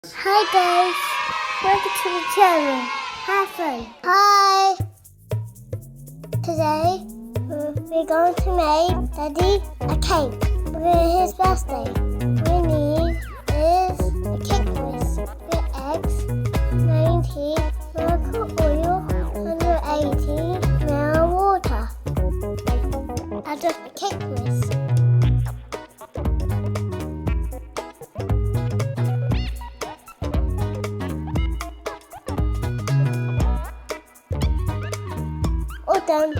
Hi guys, welcome to the channel. Have fun. Hi. Today we're going to make Daddy a cake for his birthday. We need is a cake mix with eggs, 90 ml oil, 180 ml water. Add up the cake mix. All done.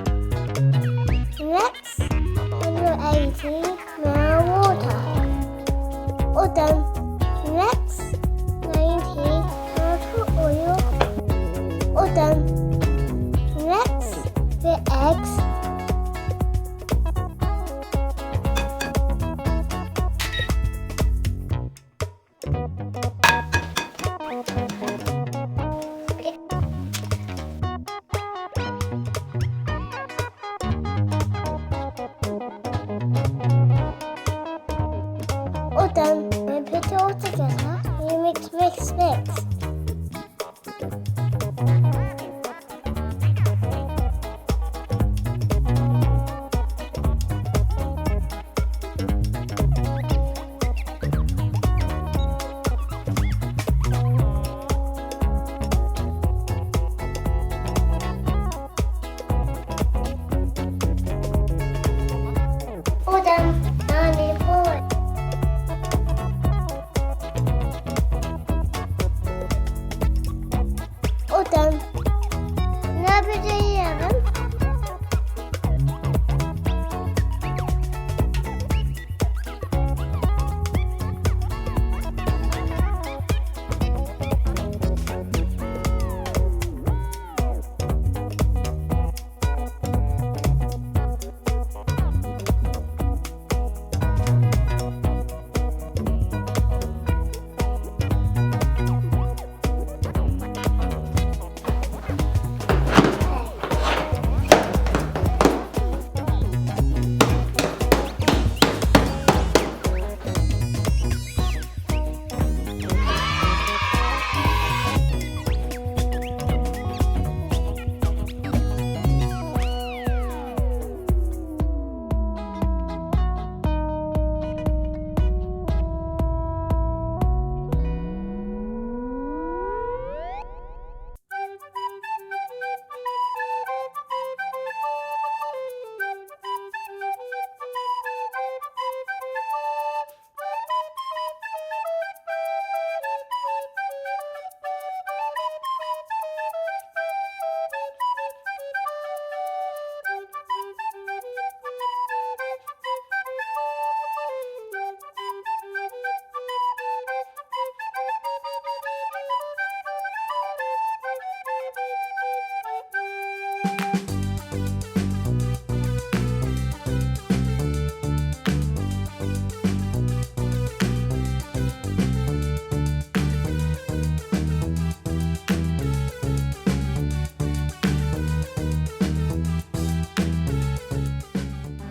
Next, 180 ml water. All done. Next, 90 ml oil. All done. Next, the eggs. All done. And put it all together. You mix, mix, mix. All done. Now I need to pour it. All done. Now put it in the oven.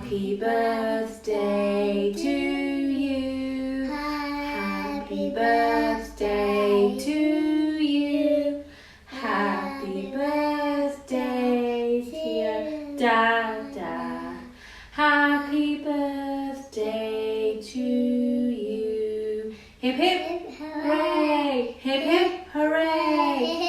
Happy birthday to you. Happy birthday to you. Happy birthday, dear Dada. Happy birthday to you. Hip hip hooray! Hip hip hooray!